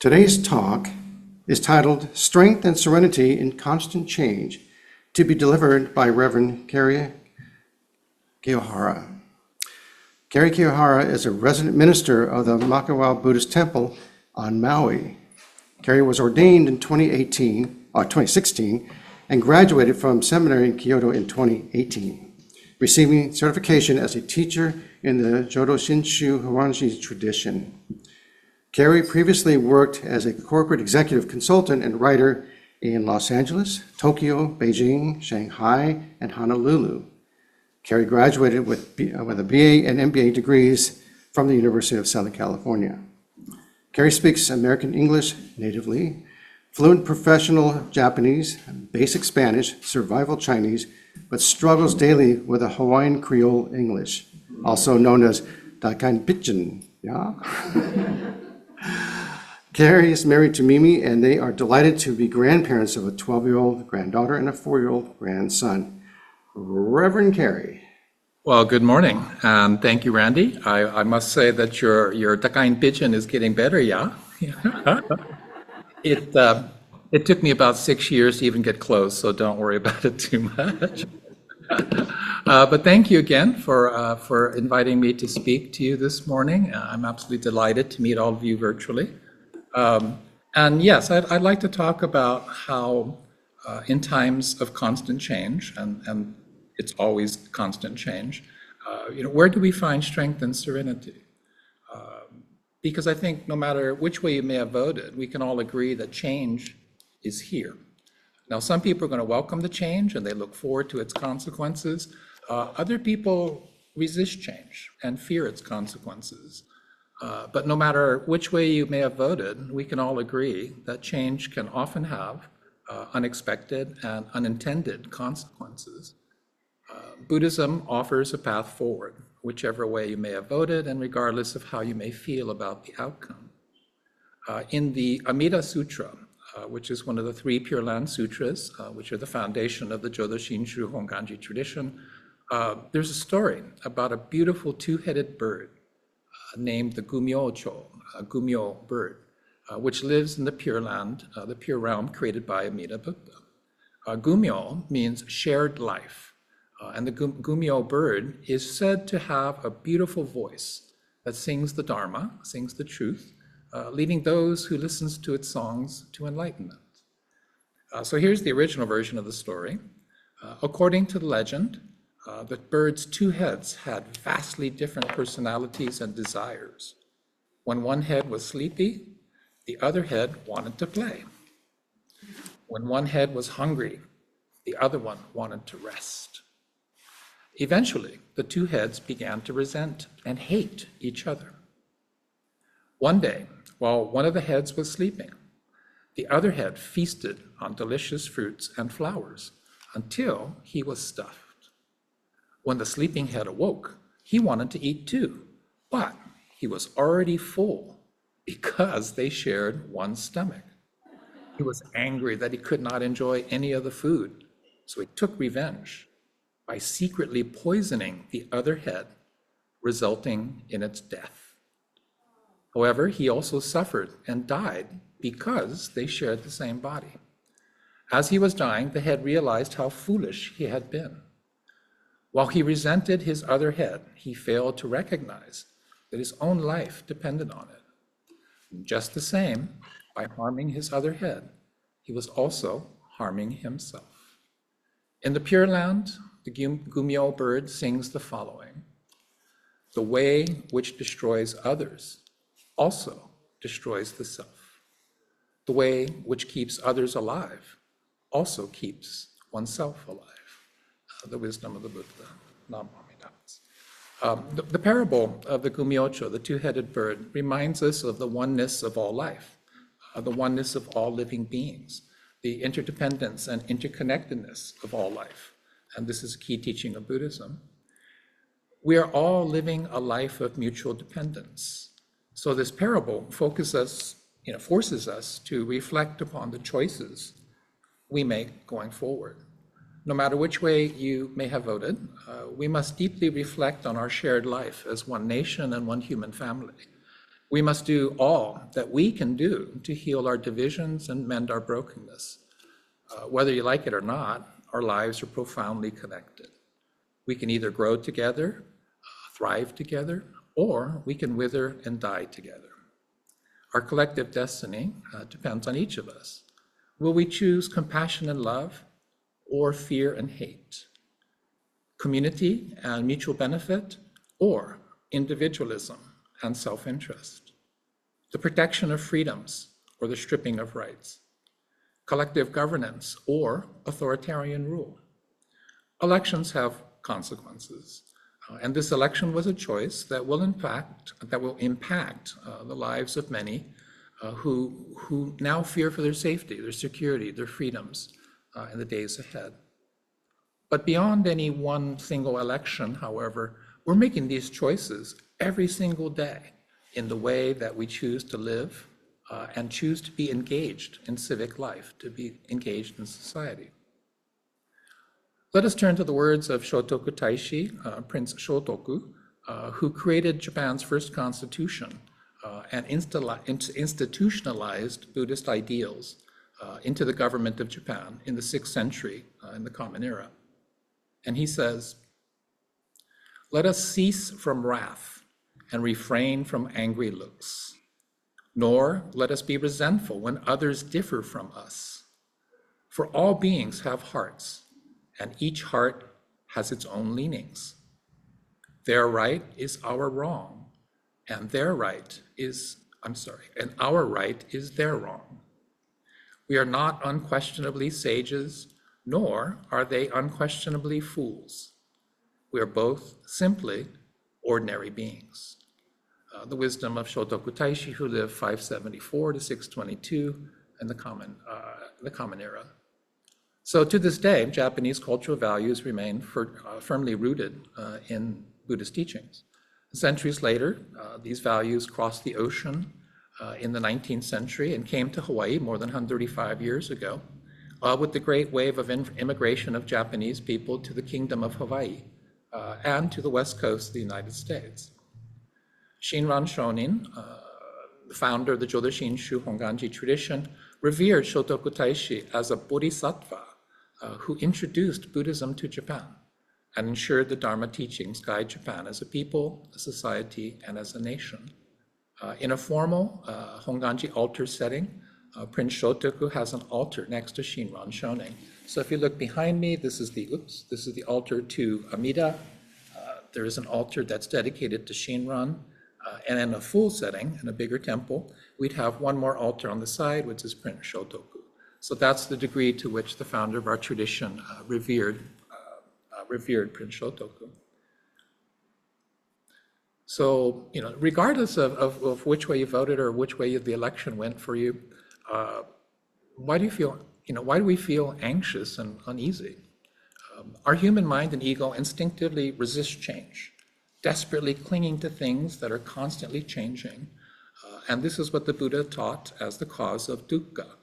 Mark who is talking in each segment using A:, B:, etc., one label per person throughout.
A: Today's talk is titled Strength and Serenity in Constant Change, to be delivered by Reverend Kerry Kiyohara. Kerry Kiyohara is a resident minister of the Makawao Buddhist Temple on Maui. Kerry was ordained in 2016 and graduated from seminary in Kyoto in 2018, receiving certification as a teacher in the Jodo Shinshu Horanshi tradition. Kerry previously worked as a corporate executive consultant and writer in Los Angeles, Tokyo, Beijing, Shanghai, and Honolulu. Kerry graduated with a BA and MBA degrees from the University of Southern California. Kerry speaks American English natively, fluent professional Japanese, basic Spanish, survival Chinese, but struggles daily with a Hawaiian Creole English, also known as Daikain Pidgin. Yeah? Kerry is married to Mimi, and they are delighted to be grandparents of a 12-year-old granddaughter and a 4-year-old grandson. Reverend Kerry.
B: Well, good morning, and thank you, Randy. I must say that your Daikain Pidgin is getting better, yeah? It took me about 6 years to even get close, so don't worry about it too much. But thank you again for inviting me to speak to you this morning. I'm absolutely delighted to meet all of you virtually. And yes, I'd like to talk about how in times of constant change, and it's always constant change, where do we find strength and serenity? Because I think no matter which way you may have voted, we can all agree that change is here. Now, some people are going to welcome the change and they look forward to its consequences. Other people resist change and fear its consequences. But no matter which way you may have voted, we can all agree that change can often have unexpected and unintended consequences. Buddhism offers a path forward, whichever way you may have voted and regardless of how you may feel about the outcome. In the Amida Sutra, which is one of the 3 Pure Land Sutras, which are the foundation of the Jodo Shinshu Honganji tradition, there's a story about a beautiful 2-headed bird named the Gumyo-cho, a Gumyo bird, which lives in the Pure Land, the Pure Realm created by Amida Buddha. Gumyo means shared life, and the Gumyo bird is said to have a beautiful voice that sings the Dharma, sings the truth, leading those who listens to its songs to enlightenment. So here's the original version of the story. According to the legend, the bird's 2 heads had vastly different personalities and desires. When one head was sleepy, the other head wanted to play. When one head was hungry, the other one wanted to rest. Eventually, the 2 heads began to resent and hate each other. One day, while one of the heads was sleeping, the other head feasted on delicious fruits and flowers until he was stuffed. When the sleeping head awoke, he wanted to eat too, but he was already full because they shared one stomach. He was angry that he could not enjoy any of the food, so he took revenge by secretly poisoning the other head, resulting in its death. However, he also suffered and died because they shared the same body. As he was dying, the head realized how foolish he had been. While he resented his other head, he failed to recognize that his own life depended on it. Just the same, by harming his other head, he was also harming himself. In the Pure Land, the Gumyo bird sings the following: "The way which destroys others also destroys the self. The way which keeps others alive also keeps oneself alive." The wisdom of the Buddha. The parable of the Gumyocho, the 2-headed bird, reminds us of the oneness of all life, the oneness of all living beings, the interdependence and interconnectedness of all life. And this is a key teaching of Buddhism. We are all living a life of mutual dependence. So this parable forces us to reflect upon the choices we make going forward. No matter which way you may have voted, we must deeply reflect on our shared life as one nation and one human family. We must do all that we can do to heal our divisions and mend our brokenness. Whether you like it or not, our lives are profoundly connected. We can either grow together, thrive together, or we can wither and die together. Our collective destiny depends on each of us. Will we choose compassion and love, or fear and hate? Community and mutual benefit, or individualism and self-interest? The protection of freedoms, or the stripping of rights? Collective governance, or authoritarian rule? Elections have consequences, and this election was a choice that will impact the lives of many who now fear for their safety, their security, their freedoms in the days ahead. But beyond any one single election, however, we're making these choices every single day in the way that we choose to live and choose to be engaged in civic life, to be engaged in society. Let us turn to the words of Shotoku Taishi, Prince Shotoku, who created Japan's first constitution and institutionalized Buddhist ideals into the government of Japan in the 6th century, in the Common Era. And he says, "Let us cease from wrath and refrain from angry looks, nor let us be resentful when others differ from us. For all beings have hearts, and each heart has its own leanings. Their right is our wrong, and our right is their wrong. We are not unquestionably sages, nor are they unquestionably fools. We are both simply ordinary beings." The wisdom of Shotoku Taishi, who lived 574 to 622 in the Common Era. So to this day, Japanese cultural values remain firmly rooted in Buddhist teachings. Centuries later, these values crossed the ocean in the 19th century and came to Hawaii more than 135 years ago with the great wave of immigration of Japanese people to the Kingdom of Hawaii and to the west coast of the United States. Shinran Shonin, the founder of the Jodo Shinshu Honganji tradition, revered Shotoku Taishi as a bodhisattva who introduced Buddhism to Japan and ensured the Dharma teachings guide Japan as a people, a society, and as a nation. In a formal Honganji altar setting, Prince Shotoku has an altar next to Shinran Shonin. So if you look behind me, this is the altar to Amida. There is an altar that's dedicated to Shinran. And in a full setting, in a bigger temple, we'd have one more altar on the side, which is Prince Shotoku. So that's the degree to which the founder of our tradition revered Prince Shotoku. So, regardless of which way you voted or which way the election went for you, why do we feel anxious and uneasy? Our human mind and ego instinctively resist change, desperately clinging to things that are constantly changing. And this is what the Buddha taught as the cause of dukkha,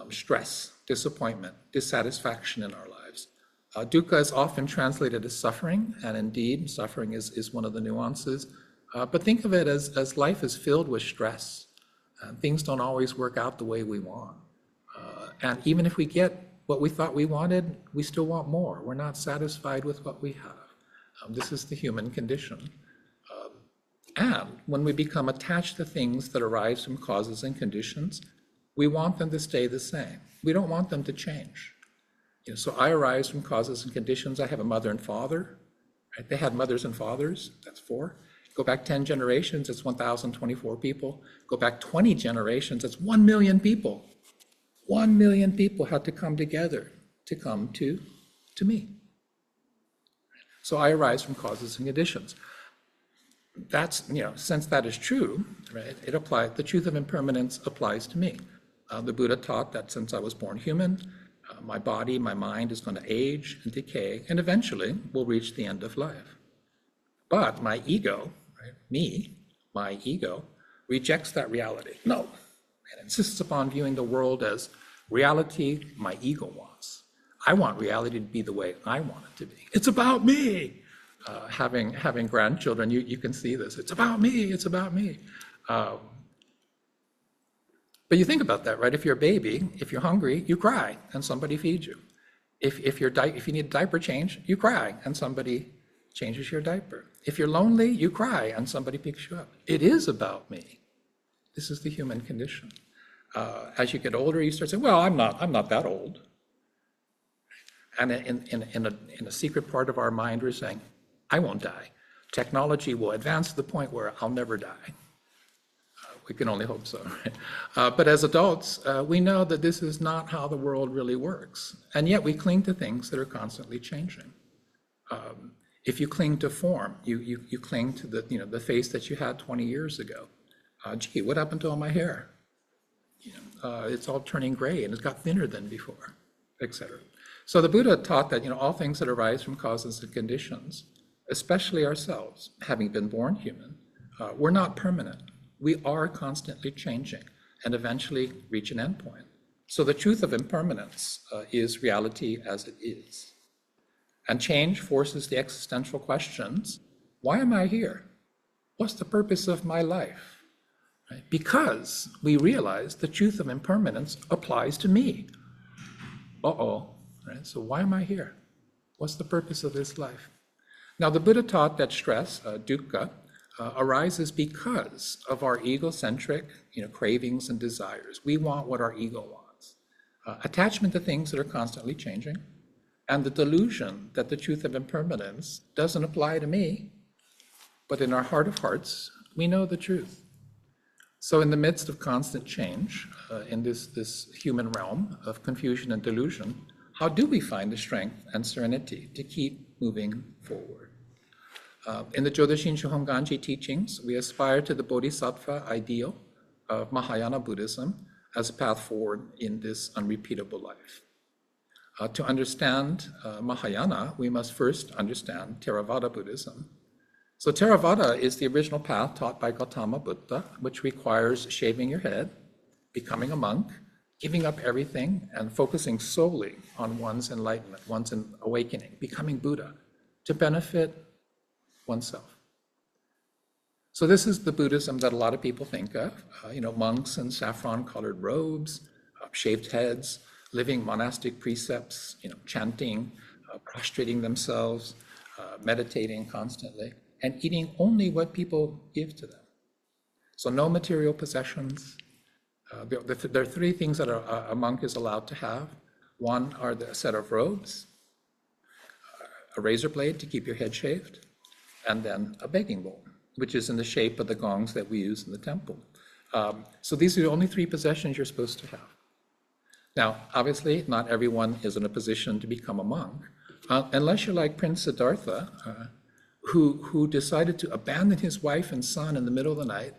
B: stress, disappointment, dissatisfaction in our lives. Dukkha is often translated as suffering, and indeed, suffering is one of the nuances. But think of it as life is filled with stress, and things don't always work out the way we want. And even if we get what we thought we wanted, we still want more. We're not satisfied with what we have. This is the human condition. And when we become attached to things that arise from causes and conditions, we want them to stay the same. We don't want them to change. So I arise from causes and conditions. I have a mother and father. Right? They had mothers and fathers. That's 4. Go back 10 generations, it's 1,024 people. Go back 20 generations, it's 1 million people. 1 million people had to come together to come to me. So I arise from causes and conditions. That's, since that is true, right, the truth of impermanence applies to me. The Buddha taught that since I was born human, my body, my mind is going to age and decay, and eventually will reach the end of life. But my ego, right, my ego, rejects that reality. No, and insists upon viewing the world as reality my ego wants. I want reality to be the way I want it to be. It's about me. Having grandchildren, you can see this. It's about me. It's about me. But you think about that, right? If you're a baby, if you're hungry, you cry and somebody feeds you. If you need a diaper change, you cry and somebody changes your diaper. If you're lonely, you cry and somebody picks you up. It is about me. This is the human condition. As you get older, you start saying, well, I'm not that old. And in a secret part of our mind, we're saying, I won't die. Technology will advance to the point where I'll never die. We can only hope so. Right? But as adults, we know that this is not how the world really works. And yet we cling to things that are constantly changing. If you cling to form, you cling to the face that you had 20 years ago. Gee, what happened to all my hair? It's all turning gray and it's got thinner than before, etc. So the Buddha taught that all things that arise from causes and conditions, especially ourselves, having been born human, we're not permanent. We are constantly changing and eventually reach an endpoint. So the truth of impermanence is reality as it is. And change forces the existential questions, why am I here? What's the purpose of my life? Right? Because we realize the truth of impermanence applies to me. Uh-oh, right? So why am I here? What's the purpose of this life? Now the Buddha taught that stress, dukkha, arises because of our egocentric cravings and desires. We want what our ego wants. Attachment to things that are constantly changing, and the delusion that the truth of impermanence doesn't apply to me, but in our heart of hearts, we know the truth. So in the midst of constant change, in this human realm of confusion and delusion, how do we find the strength and serenity to keep moving forward? In the Jodoshinshu Honganji teachings, we aspire to the Bodhisattva ideal of Mahayana Buddhism as a path forward in this unrepeatable life. To understand Mahayana, we must first understand Theravada Buddhism. So Theravada is the original path taught by Gautama Buddha, which requires shaving your head, becoming a monk, giving up everything, and focusing solely on one's enlightenment, one's awakening, becoming Buddha, to benefit oneself. So this is the Buddhism that a lot of people think of, monks in saffron-colored robes, shaved heads, living monastic precepts, chanting, prostrating themselves, meditating constantly, and eating only what people give to them. So no material possessions. There are three things that a monk is allowed to have. One are a set of robes, a razor blade to keep your head shaved, and then a begging bowl, which is in the shape of the gongs that we use in the temple. So these are the only three possessions you're supposed to have. Now, obviously, not everyone is in a position to become a monk, unless you're like Prince Siddhartha, who decided to abandon his wife and son in the middle of the night,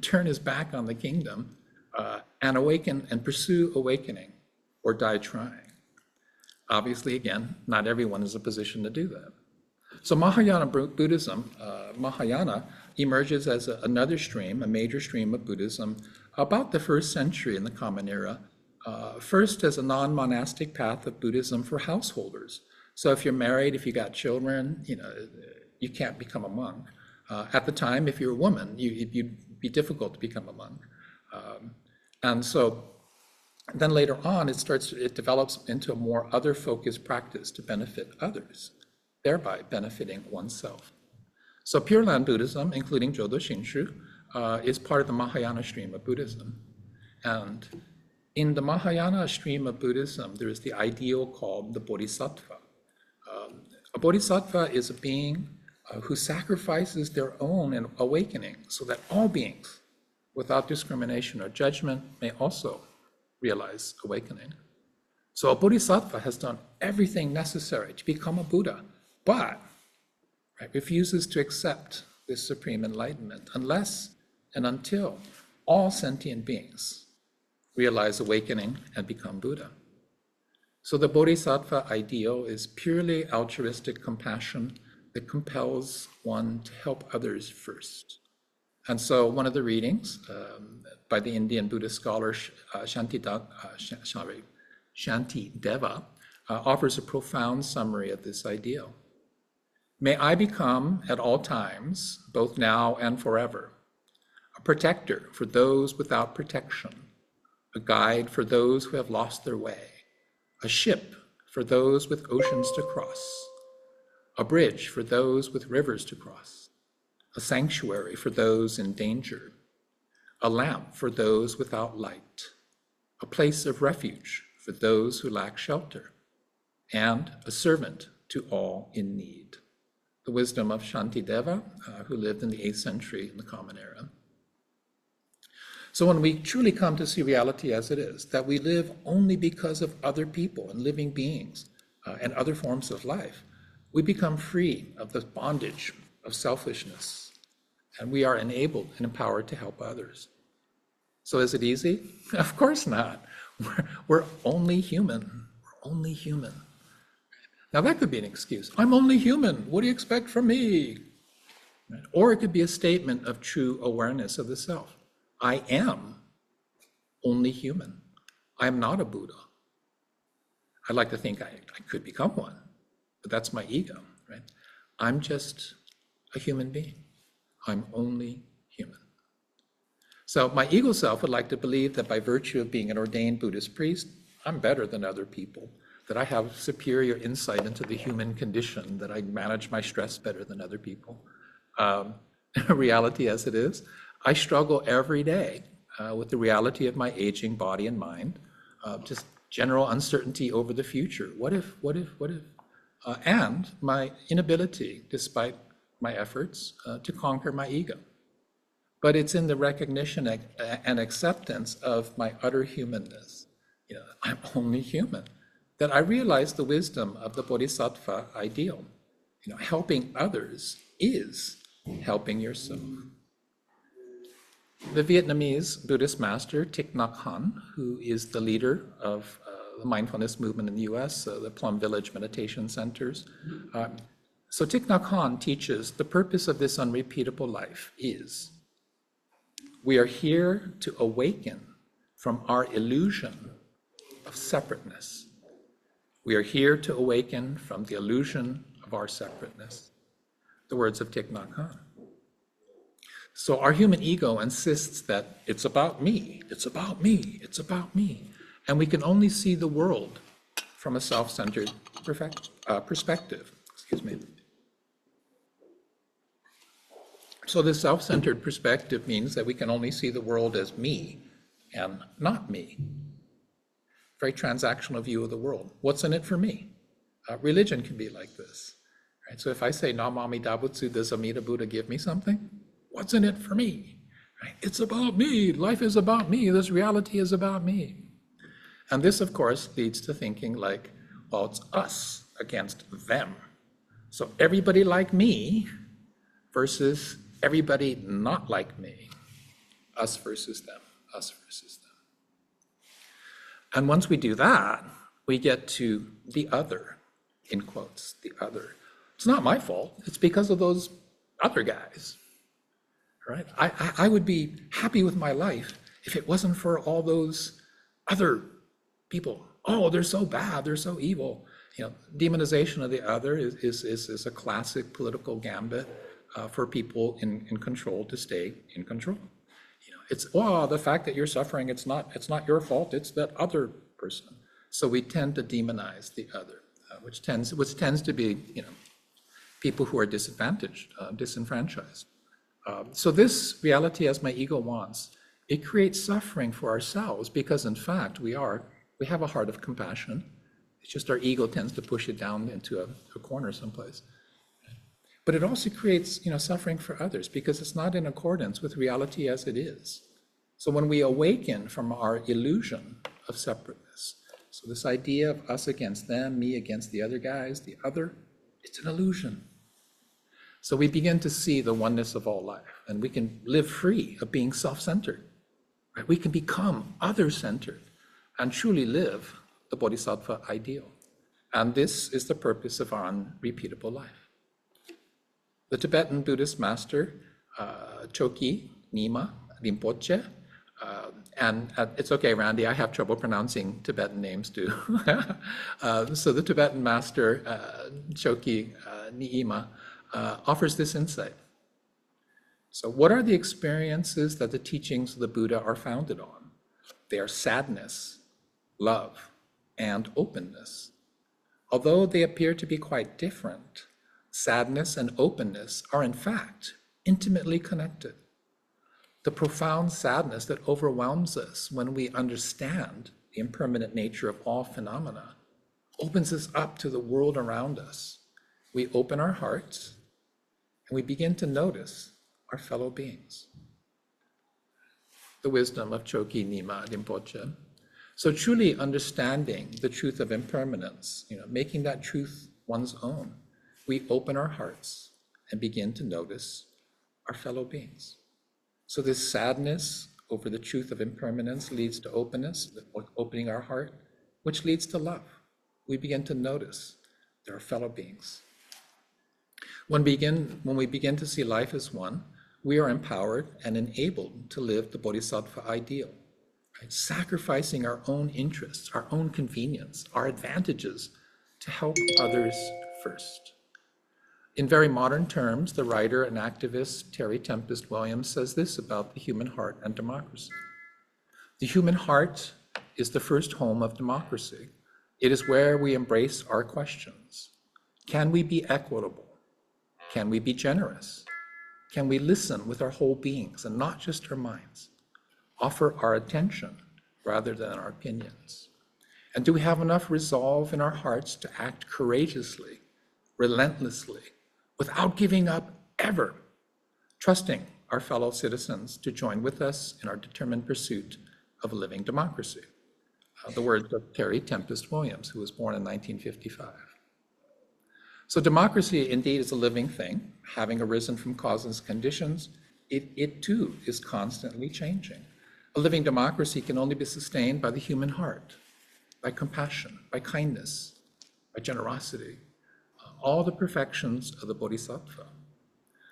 B: turn his back on the kingdom, and awaken and pursue awakening, or die trying. Obviously, again, not everyone is in a position to do that. So Mahayana Buddhism, Mahayana emerges as another stream, a major stream of Buddhism, about the 1st century in the Common Era, first as a non-monastic path of Buddhism for householders. So if you're married, if you got children, you can't become a monk. At the time, if you're a woman, it'd be difficult to become a monk. And so then later on, it develops into a more other-focused practice to benefit others, thereby benefiting oneself. So Pure Land Buddhism, including Jodo Shinshu, is part of the Mahayana stream of Buddhism. And in the Mahayana stream of Buddhism, there is the ideal called the Bodhisattva. A Bodhisattva is a being who sacrifices their own awakening so that all beings, without discrimination or judgment, may also realize awakening. So a Bodhisattva has done everything necessary to become a Buddha, but refuses to accept this supreme enlightenment unless and until all sentient beings realize awakening and become Buddha. So the Bodhisattva ideal is purely altruistic compassion that compels one to help others first. And so one of the readings by the Indian Buddhist scholar Shantideva offers a profound summary of this ideal. May I become at all times, both now and forever, a protector for those without protection, a guide for those who have lost their way, a ship for those with oceans to cross, a bridge for those with rivers to cross, a sanctuary for those in danger, a lamp for those without light, a place of refuge for those who lack shelter, and a servant to all in need. The wisdom of Shantideva, who lived in the 8th century in the Common Era. So when we truly come to see reality as it is, that we live only because of other people and living beings and other forms of life, we become free of the bondage of selfishness, and we are enabled and empowered to help others. So is it easy? Of course not. We're only human. We're only human. Now that could be an excuse. I'm only human. What do you expect from me? Or it could be a statement of true awareness of the self. I am only human. I am not a Buddha. I'd like to think I could become one, but that's my ego, right? I'm just a human being. I'm only human. So my ego self would like to believe that by virtue of being an ordained Buddhist priest, I'm better than other people, that I have superior insight into the human condition, that I manage my stress better than other people. Reality as it is, I struggle every day with the reality of my aging body and mind, just general uncertainty over the future. What if? And my inability, despite my efforts, to conquer my ego. But it's in the recognition and acceptance of my utter humanness. I'm only human, that I realize the wisdom of the Bodhisattva ideal. Helping others is helping yourself. The Vietnamese Buddhist master Thich Nhat Hanh, who is the leader of the mindfulness movement in the US, the Plum Village Meditation Centers. So Thich Nhat Hanh teaches the purpose of this unrepeatable life is we are here to awaken from our illusion of separateness. We are here to awaken from the illusion of our separateness. The words of Thich Nhat Hanh. So our human ego insists that it's about me, it's about me, it's about me. And we can only see the world from a self-centered perspective. Excuse me. So this self-centered perspective means that we can only see the world as me and not me. Very transactional view of the world. What's in it for me? Religion can be like this. Right? So if I say, Namami Dabutsu, does Amida Buddha give me something? What's in it for me? Right? It's about me. Life is about me. This reality is about me. And this, of course, leads to thinking like, well, it's us against them. So everybody like me versus everybody not like me. Us versus them. Us versus them. And once we do that, we get to the other, in quotes, the other. It's not my fault. It's because of those other guys. Right? I would be happy with my life if it wasn't for all those other people. Oh, they're so bad, they're so evil. Demonization of the other is a classic political gambit for people in control to stay in control. It's the fact that you're suffering, it's not your fault, it's that other person. So we tend to demonize the other, which tends to be people who are disadvantaged, disenfranchised. So this reality as my ego wants, it creates suffering for ourselves because in fact we have a heart of compassion. It's just our ego tends to push it down into a corner someplace. But it also creates suffering for others because it's not in accordance with reality as it is. So when we awaken from our illusion of separateness, so this idea of us against them, me against the other guys, the other, it's an illusion. So we begin to see the oneness of all life, and we can live free of being self-centered. Right? We can become other-centered and truly live the Bodhisattva ideal. And this is the purpose of our unrepeatable life. The Tibetan Buddhist master, Choki Nyima Rinpoche, and it's okay, Randy, I have trouble pronouncing Tibetan names too. So the Tibetan master, Choki Nyima, offers this insight. So what are the experiences that the teachings of the Buddha are founded on? They are sadness, love, and openness. Although they appear to be quite different, sadness and openness are in fact intimately connected. The profound sadness that overwhelms us when we understand the impermanent nature of all phenomena opens us up to the world around us. We open our hearts and we begin to notice our fellow beings. The wisdom of Choki Nima Rinpoche. So truly understanding the truth of impermanence, making that truth one's own, we open our hearts and begin to notice our fellow beings. So this sadness over the truth of impermanence leads to openness, opening our heart, which leads to love. We begin to notice there are fellow beings. When we begin to see life as one, we are empowered and enabled to live the Bodhisattva ideal, right? Sacrificing our own interests, our own convenience, our advantages to help others first. In very modern terms, the writer and activist Terry Tempest Williams says this about the human heart and democracy. The human heart is the first home of democracy. It is where we embrace our questions. Can we be equitable? Can we be generous? Can we listen with our whole beings and not just our minds? Offer our attention rather than our opinions. And do we have enough resolve in our hearts to act courageously, relentlessly, without giving up ever, trusting our fellow citizens to join with us in our determined pursuit of a living democracy? The words of Terry Tempest Williams, who was born in 1955. So democracy indeed is a living thing, having arisen from causes and conditions. It too is constantly changing. A living democracy can only be sustained by the human heart, by compassion, by kindness, by generosity, all the perfections of the Bodhisattva.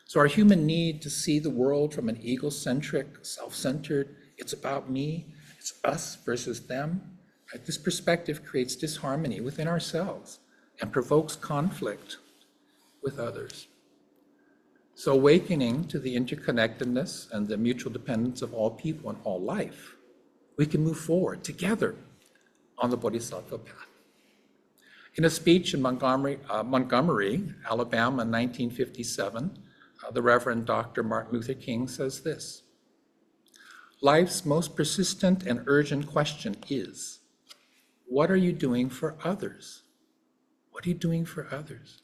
B: So our human need to see the world from an egocentric, self-centered, it's about me, it's us versus them, right? This perspective creates disharmony within ourselves and provokes conflict with others. So awakening to the interconnectedness and the mutual dependence of all people and all life, we can move forward together on the Bodhisattva path. In a speech in Montgomery, Alabama in 1957, the Reverend Dr. Martin Luther King says this: "Life's most persistent and urgent question is, what are you doing for others? What are you doing for others?"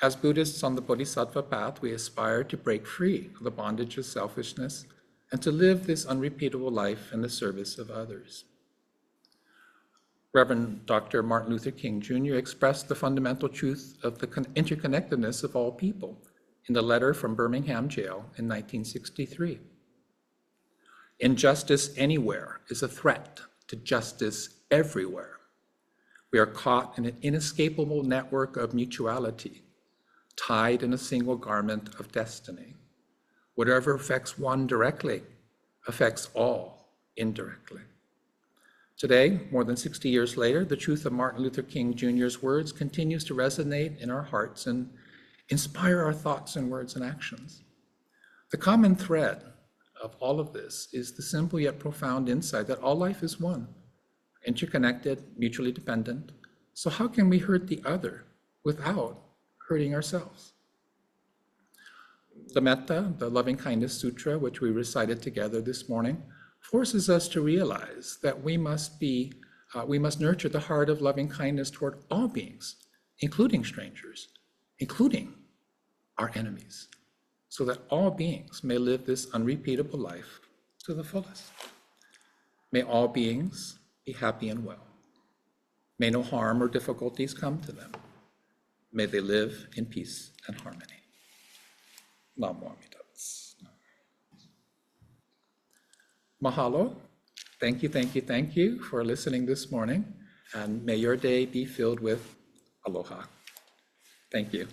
B: As Buddhists on the Bodhisattva path, we aspire to break free of the bondage of selfishness and to live this unrepeatable life in the service of others. Reverend Dr. Martin Luther King Jr. expressed the fundamental truth of the interconnectedness of all people in the letter from Birmingham jail in 1963. "Injustice anywhere is a threat to justice everywhere. We are caught in an inescapable network of mutuality, tied in a single garment of destiny. Whatever affects one directly affects all indirectly." Today, more than 60 years later, the truth of Martin Luther King Jr.'s words continues to resonate in our hearts and inspire our thoughts and words and actions. The common thread of all of this is the simple yet profound insight that all life is one, interconnected, mutually dependent. So how can we hurt the other without hurting ourselves? The Metta, the Loving Kindness Sutra, which we recited together this morning, forces us to realize that we must nurture the heart of loving kindness toward all beings, including strangers, including our enemies, so that all beings may live this unrepeatable life to the fullest. May all beings be happy and well. May no harm or difficulties come to them. May they live in peace and harmony. Namo Amida Butsu. Mahalo. Thank you for listening this morning, and may your day be filled with aloha. Thank you.